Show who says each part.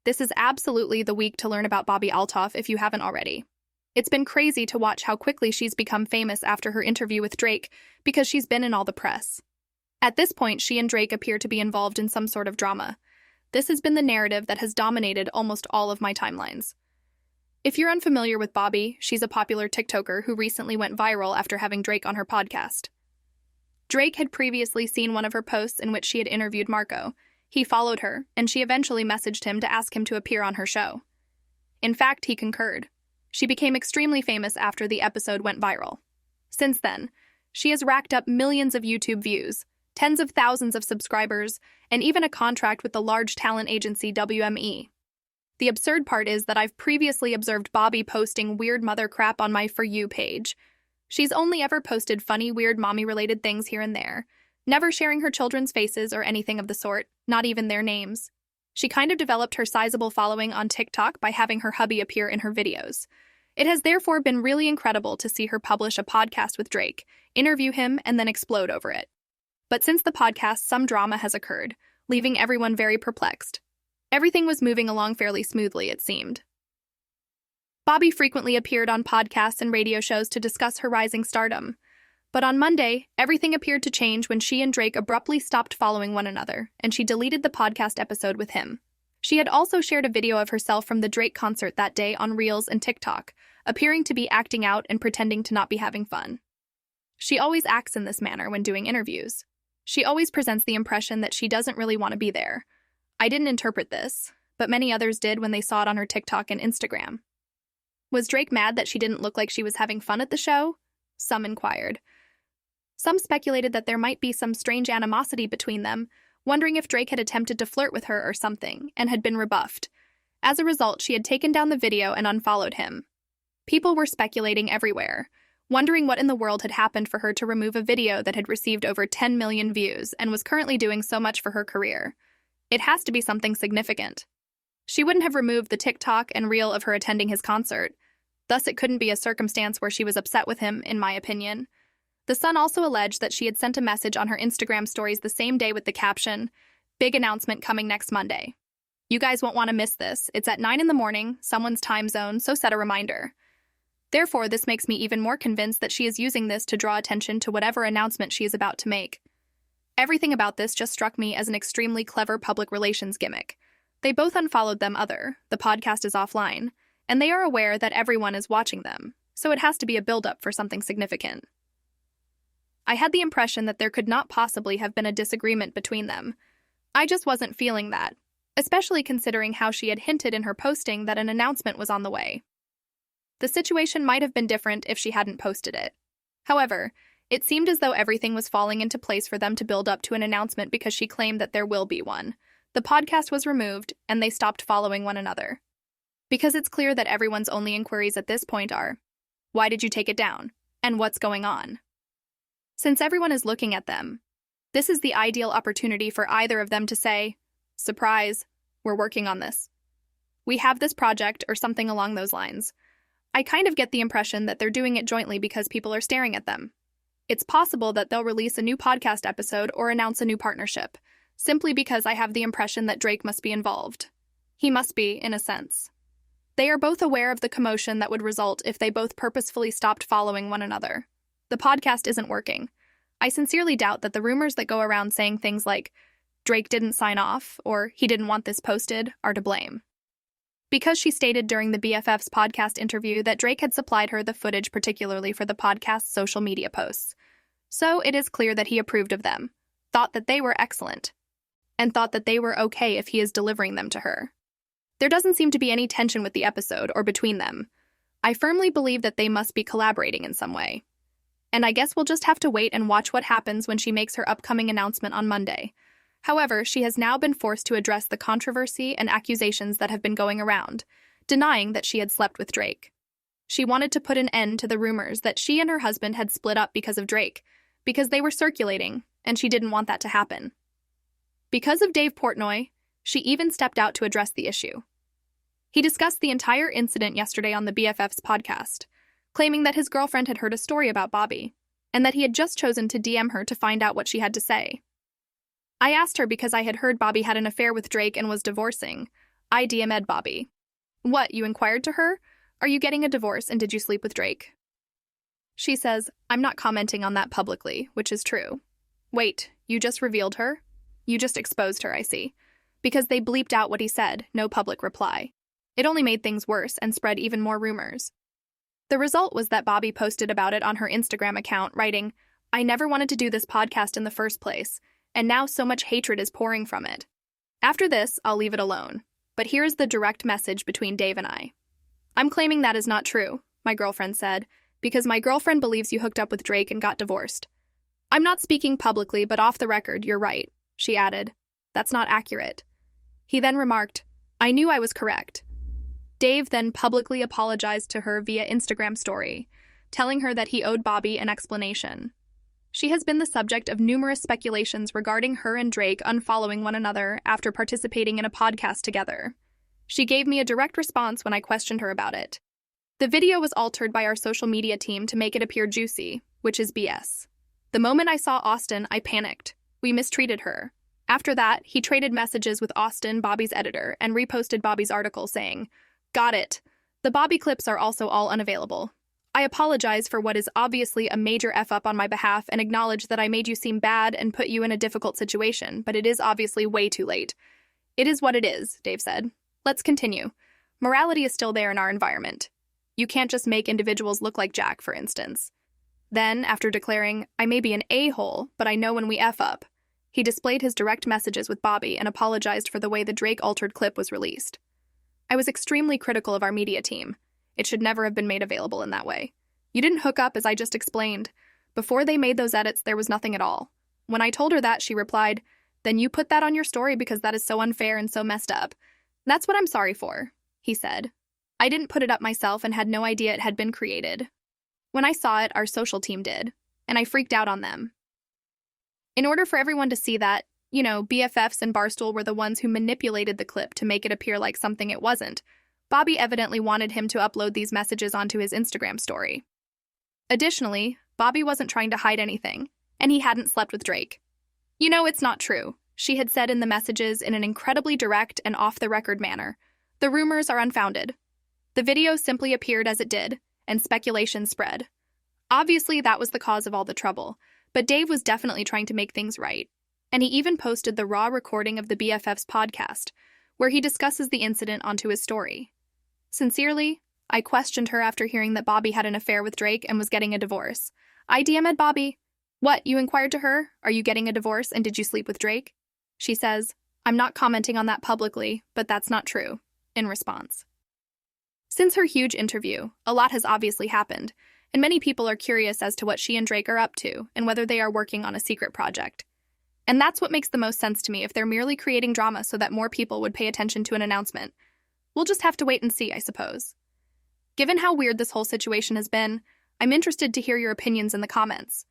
Speaker 1: This is absolutely the week to learn about Bobbi Althoff if you haven't already. It's been crazy to watch how quickly she's become famous after her interview with Drake because she's been in all the press. At this point, she and Drake appear to be involved in some sort of drama. This has been the narrative that has dominated almost all of my timelines. If you're unfamiliar with Bobbi, she's a popular TikToker who recently went viral after having Drake on her podcast. Drake had previously seen one of her posts in which she had interviewed Marco. He followed her, and she eventually messaged him to ask him to appear on her show. In fact, he concurred. She became extremely famous after the episode went viral. Since then, she has racked up millions of YouTube views, tens of thousands of subscribers, and even a contract with the large talent agency WME. The absurd part is that I've previously observed Bobbi posting weird mother crap on my For You page. She's only ever posted funny, weird mommy-related things here and there, never sharing her children's faces or anything of the sort, not even their names. She kind of developed her sizable following on TikTok by having her hubby appear in her videos. It has therefore been really incredible to see her publish a podcast with Drake, interview him, and then explode over it. But since the podcast, some drama has occurred, leaving everyone very perplexed. Everything was moving along fairly smoothly, it seemed. Bobbi frequently appeared on podcasts and radio shows to discuss her rising stardom. But on Monday, everything appeared to change when she and Drake abruptly stopped following one another, and she deleted the podcast episode with him. She had also shared a video of herself from the Drake concert that day on Reels and TikTok, appearing to be acting out and pretending to not be having fun. She always acts in this manner when doing interviews. She always presents the impression that she doesn't really want to be there. I didn't interpret this, but many others did when they saw it on her TikTok and Instagram. Was Drake mad that she didn't look like she was having fun at the show? Some inquired. Some speculated that there might be some strange animosity between them, wondering if Drake had attempted to flirt with her or something, and had been rebuffed. As a result, she had taken down the video and unfollowed him. People were speculating everywhere, wondering what in the world had happened for her to remove a video that had received over 10 million views and was currently doing so much for her career. It has to be something significant. She wouldn't have removed the TikTok and reel of her attending his concert. Thus, it couldn't be a circumstance where she was upset with him, in my opinion. The Sun also alleged that she had sent a message on her Instagram stories the same day with the caption, "Big announcement coming next Monday. You guys won't want to miss this. It's at 9 in the morning, someone's time zone, so set a reminder." Therefore, this makes me even more convinced that she is using this to draw attention to whatever announcement she is about to make. Everything about this just struck me as an extremely clever public relations gimmick. They both unfollowed the podcast is offline, and they are aware that everyone is watching them, so it has to be a build-up for something significant. I had the impression that there could not possibly have been a disagreement between them. I just wasn't feeling that, especially considering how she had hinted in her posting that an announcement was on the way. The situation might have been different if she hadn't posted it. However, it seemed as though everything was falling into place for them to build up to an announcement because she claimed that there will be one. The podcast was removed, and they stopped following one another. Because it's clear that everyone's only inquiries at this point are, why did you take it down? And what's going on? Since everyone is looking at them, this is the ideal opportunity for either of them to say, surprise, we're working on this. We have this project or something along those lines. I kind of get the impression that they're doing it jointly because people are staring at them. It's possible that they'll release a new podcast episode or announce a new partnership, simply because I have the impression that Drake must be involved. He must be, in a sense. They are both aware of the commotion that would result if they both purposefully stopped following one another. The podcast isn't working. I sincerely doubt that the rumors that go around saying things like, Drake didn't sign off, or he didn't want this posted, are to blame. Because she stated during the BFF's podcast interview that Drake had supplied her the footage particularly for the podcast's social media posts. So it is clear that he approved of them, thought that they were excellent, and thought that they were okay if he is delivering them to her. There doesn't seem to be any tension with the episode or between them. I firmly believe that they must be collaborating in some way. And I guess we'll just have to wait and watch what happens when she makes her upcoming announcement on Monday. However, she has now been forced to address the controversy and accusations that have been going around, denying that she had slept with Drake. She wanted to put an end to the rumors that she and her husband had split up because of Drake, because they were circulating, and she didn't want that to happen. Because of Dave Portnoy, she even stepped out to address the issue. He discussed the entire incident yesterday on the BFF's podcast, claiming that his girlfriend had heard a story about Bobbi, and that he had just chosen to DM her to find out what she had to say. I asked her because I had heard Bobbi had an affair with Drake and was divorcing. I DM'd Bobbi. What, you inquired to her? Are you getting a divorce and did you sleep with Drake? She says, I'm not commenting on that publicly, which is true. Wait, you just revealed her? You just exposed her, I see. Because they bleeped out what he said, no public reply. It only made things worse and spread even more rumors. The result was that Bobbi posted about it on her Instagram account, writing, I never wanted to do this podcast in the first place, and now so much hatred is pouring from it. After this, I'll leave it alone. But here's the direct message between Dave and I. I'm claiming that is not true, my girlfriend said, because my girlfriend believes you hooked up with Drake and got divorced. I'm not speaking publicly, but off the record, you're right, she added. That's not accurate. He then remarked, I knew I was correct. Dave then publicly apologized to her via Instagram story, telling her that he owed Bobbi an explanation. She has been the subject of numerous speculations regarding her and Drake unfollowing one another after participating in a podcast together. She gave me a direct response when I questioned her about it. The video was altered by our social media team to make it appear juicy, which is BS. The moment I saw Austin, I panicked. We mistreated her. After that, he traded messages with Austin, Bobbi's editor, and reposted Bobbi's article saying, Got it. The Bobbi clips are also all unavailable. I apologize for what is obviously a major F-up on my behalf and acknowledge that I made you seem bad and put you in a difficult situation, but it is obviously way too late. It is what it is, Dave said. Let's continue. Morality is still there in our environment. You can't just make individuals look like Jack, for instance. Then, after declaring, I may be an a-hole, but I know when we F up, he displayed his direct messages with Bobbi and apologized for the way the Drake-altered clip was released. I was extremely critical of our media team. It should never have been made available in that way. You didn't hook up, as I just explained. Before they made those edits, there was nothing at all. When I told her that, she replied, Then you put that on your story because that is so unfair and so messed up. That's what I'm sorry for, he said. I didn't put it up myself and had no idea it had been created. When I saw it, our social team did, and I freaked out on them. In order for everyone to see that, BFFs and Barstool were the ones who manipulated the clip to make it appear like something it wasn't, Bobbi evidently wanted him to upload these messages onto his Instagram story. Additionally, Bobbi wasn't trying to hide anything, and he hadn't slept with Drake. It's not true, she had said in the messages in an incredibly direct and off-the-record manner. The rumors are unfounded. The video simply appeared as it did, and speculation spread. Obviously, that was the cause of all the trouble, but Dave was definitely trying to make things right. And he even posted the raw recording of the BFF's podcast, where he discusses the incident onto his story. Sincerely, I questioned her after hearing that Bobbi had an affair with Drake and was getting a divorce. I DM'd Bobbi. What, you inquired to her? Are you getting a divorce and did you sleep with Drake? She says, I'm not commenting on that publicly, but that's not true, in response. Since her huge interview, a lot has obviously happened, and many people are curious as to what she and Drake are up to and whether they are working on a secret project. And that's what makes the most sense to me if they're merely creating drama so that more people would pay attention to an announcement. We'll just have to wait and see, I suppose. Given how weird this whole situation has been, I'm interested to hear your opinions in the comments.